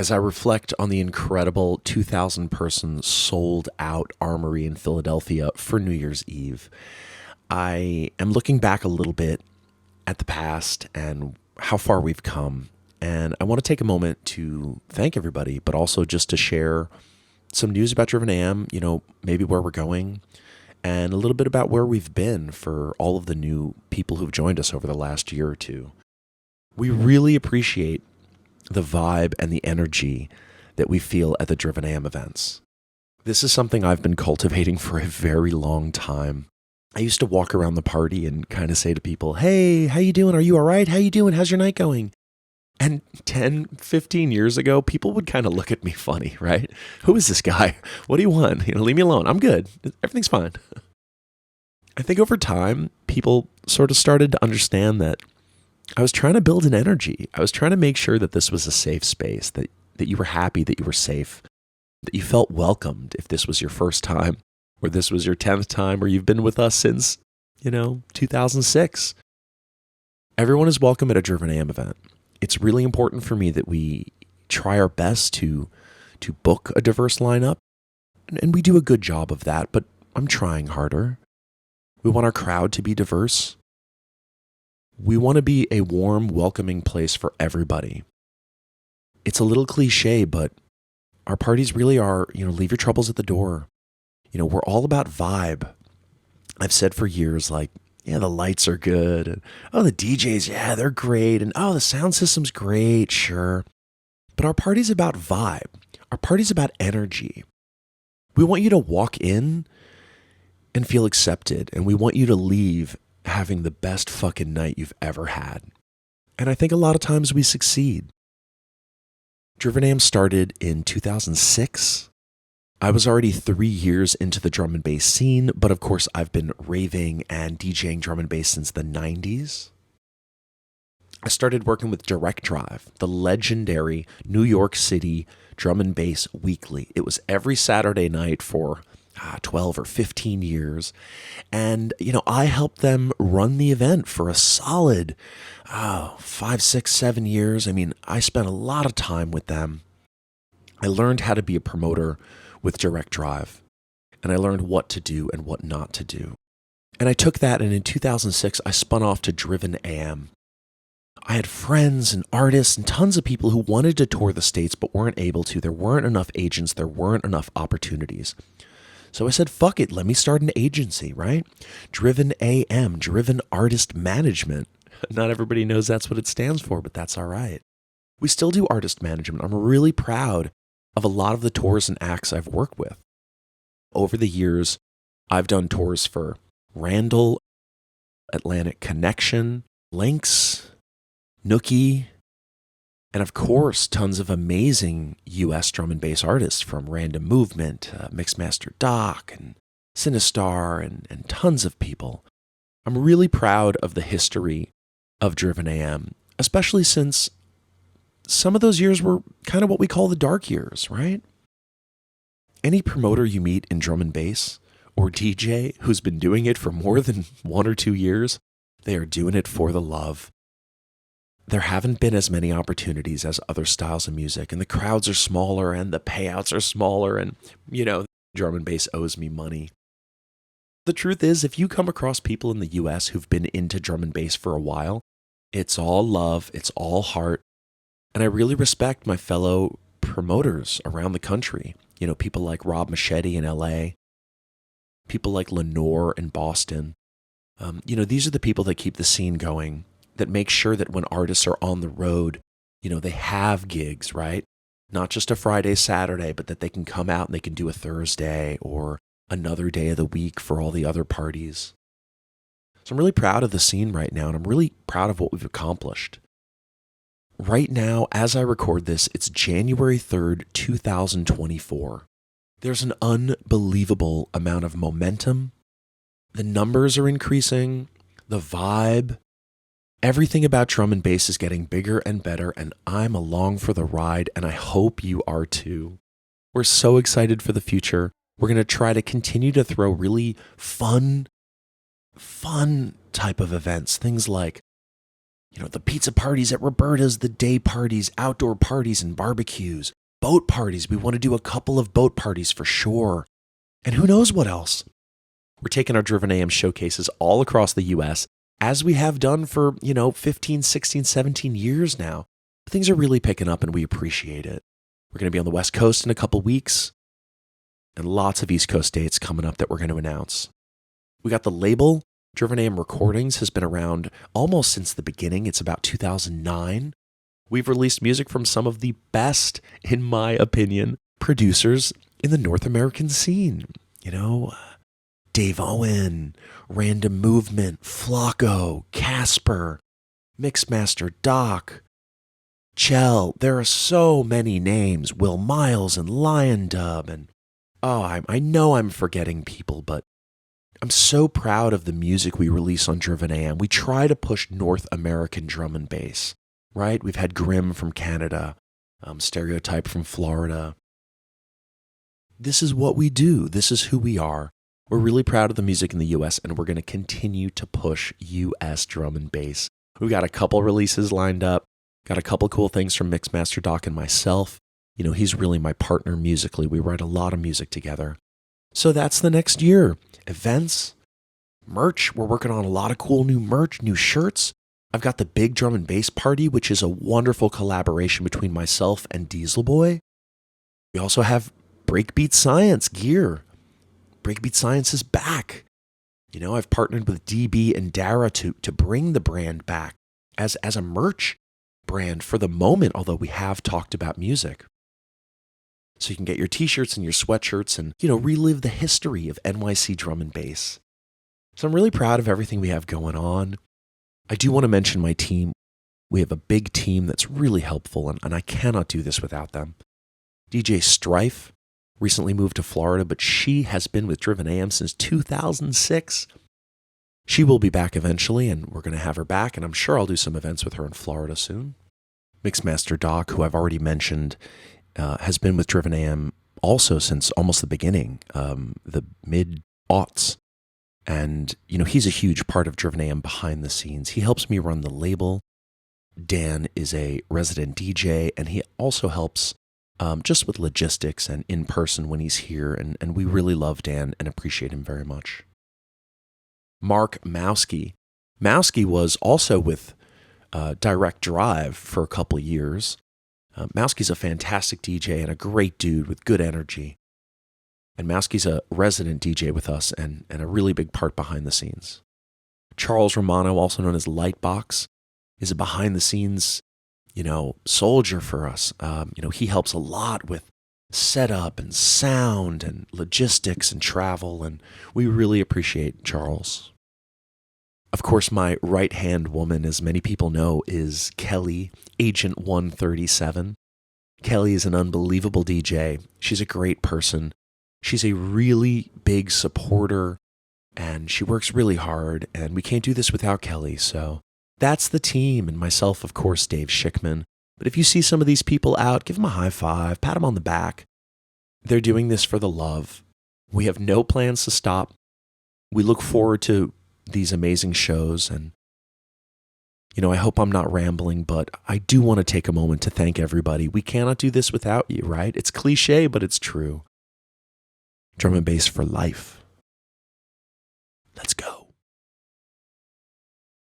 As I reflect on the incredible 2,000 person sold out armory in Philadelphia for New Year's Eve, I am looking back a little bit at the past and how far we've come. And I want to take a moment to thank everybody, but also just to share some news about Driven AM, maybe where we're going, and a little bit about where we've been for all of the new people who've joined us over the last year or two. We really appreciate the vibe and the energy that we feel at the Driven AM events. This is something I've been cultivating for a very long time. I used to walk around the party and kind of say to people, "Hey, how you doing? Are you all right? How you doing? How's your night going?" And 10, 15 years ago, people would kind of look at me funny, right? Who is this guy? What do you want? Leave me alone. I'm good. Everything's fine. I think over time, people sort of started to understand that I was trying to build an energy. I was trying to make sure that this was a safe space, that you were happy, that you were safe, that you felt welcomed if this was your first time, or this was your 10th time, or you've been with us since, 2006. Everyone is welcome at a Driven AM event. It's really important for me that we try our best to book a diverse lineup, and we do a good job of that, but I'm trying harder. We want our crowd to be diverse. We want to be a warm, welcoming place for everybody. It's a little cliche, but our parties really are, leave your troubles at the door. We're all about vibe. I've said for years, the lights are good. And, the DJs, they're great. And, the sound system's great, sure. But our party's about vibe. Our party's about energy. We want you to walk in and feel accepted. And we want you to leave having the best fucking night you've ever had. And I think a lot of times we succeed. Driven AM started in 2006. I was already 3 years into the drum and bass scene, but of course I've been raving and DJing drum and bass since the 90s. I started working with Direct Drive, the legendary New York City drum and bass weekly. It was every Saturday night for 12 or 15 years. And, I helped them run the event for a solid 5, 6, 7 years. I spent a lot of time with them. I learned how to be a promoter with Direct Drive, and I learned what to do and what not to do. And I took that, and in 2006, I spun off to Driven AM. I had friends and artists and tons of people who wanted to tour the States but weren't able to. There weren't enough agents. There weren't enough opportunities. So I said, fuck it, let me start an agency, right? Driven AM, Driven Artist Management. Not everybody knows that's what it stands for, but that's all right. We still do artist management. I'm really proud of a lot of the tours and acts I've worked with. Over the years, I've done tours for Randall, Atlantic Connection, Lynx, Nookie, and of course, tons of amazing US drum and bass artists from Random Movement, Mixmaster Doc, and Sinistar, and tons of people. I'm really proud of the history of Driven AM, especially since some of those years were kind of what we call the dark years, right? Any promoter you meet in drum and bass or DJ who's been doing it for more than 1 or 2 years, they are doing it for the love. There haven't been as many opportunities as other styles of music, and the crowds are smaller and the payouts are smaller, and, drum and bass owes me money. The truth is, if you come across people in the US who've been into drum and bass for a while, it's all love, it's all heart, and I really respect my fellow promoters around the country. People like Rob Machete in LA, people like Lenore in Boston. These are the people that keep the scene going, that make sure that when artists are on the road, they have gigs, right? Not just a Friday, Saturday, but that they can come out and they can do a Thursday or another day of the week for all the other parties. So I'm really proud of the scene right now, and I'm really proud of what we've accomplished. Right now, as I record this, it's January 3rd, 2024. There's an unbelievable amount of momentum. The numbers are increasing, the vibe, everything about drum and bass is getting bigger and better, and I'm along for the ride, and I hope you are too. We're so excited for the future. We're going to try to continue to throw really fun type of events, things like The pizza parties at Roberta's, the day parties, outdoor parties and barbecues, boat parties. We want to do a couple of boat parties for sure. And who knows what else? We're taking our Driven AM showcases all across the U.S., as we have done for, 15, 16, 17 years now. Things are really picking up and we appreciate it. We're going to be on the West Coast in a couple weeks and lots of East Coast dates coming up that we're going to announce. We got the label. Driven AM Recordings has been around almost since the beginning. It's about 2009. We've released music from some of the best, in my opinion, producers in the North American scene. Dave Owen, Random Movement, Flocko, Casper, Mixmaster Doc, Chell. There are so many names. Will Miles and Lion Dub. And I know I'm forgetting people, but I'm so proud of the music we release on Driven AM. We try to push North American drum and bass, right? We've had Grimm from Canada, Stereotype from Florida. This is what we do. This is who we are. We're really proud of the music in the U.S., and we're going to continue to push U.S. drum and bass. We've got a couple releases lined up, got a couple cool things from Mixmaster Doc and myself. He's really my partner musically. We write a lot of music together. So that's the next year. Events, merch. We're working on a lot of cool new merch, new shirts. I've got the Big Drum and Bass Party, which is a wonderful collaboration between myself and Diesel Boy. We also have Breakbeat Science gear. Breakbeat Science is back. I've partnered with DB and Dara to bring the brand back as a merch brand for the moment, although we have talked about music. So you can get your t-shirts and your sweatshirts and, relive the history of NYC drum and bass. So I'm really proud of everything we have going on. I do want to mention my team. We have a big team that's really helpful, and I cannot do this without them. DJ Strife recently moved to Florida, but she has been with Driven AM since 2006. She will be back eventually, and we're going to have her back, and I'm sure I'll do some events with her in Florida soon. Mixmaster Doc, who I've already mentioned, has been with Driven AM also since almost the beginning, the mid-aughts. And, he's a huge part of Driven AM behind the scenes. He helps me run the label. Dan is a resident DJ, and he also helps just with logistics and in person when he's here. And we really love Dan and appreciate him very much. Mark Mowski. Mowski was also with Direct Drive for a couple years. Mowski's a fantastic DJ and a great dude with good energy. And Mowski's a resident DJ with us and a really big part behind the scenes. Charles Romano, also known as Lightbox, is a behind the scenes, soldier for us. He helps a lot with setup and sound and logistics and travel, and we really appreciate Charles. Of course, my right-hand woman, as many people know, is Kelly, Agent 137. Kelly is an unbelievable DJ. She's a great person. She's a really big supporter, and she works really hard, and we can't do this without Kelly. So that's the team, and myself, of course, Dave Shichman. But if you see some of these people out, give them a high five, pat them on the back. They're doing this for the love. We have no plans to stop. We look forward to these amazing shows, and I hope I'm not rambling, but I do want to take a moment to thank everybody. We cannot do this without you, right? It's cliche, but it's true. Drum and bass for life. Let's go.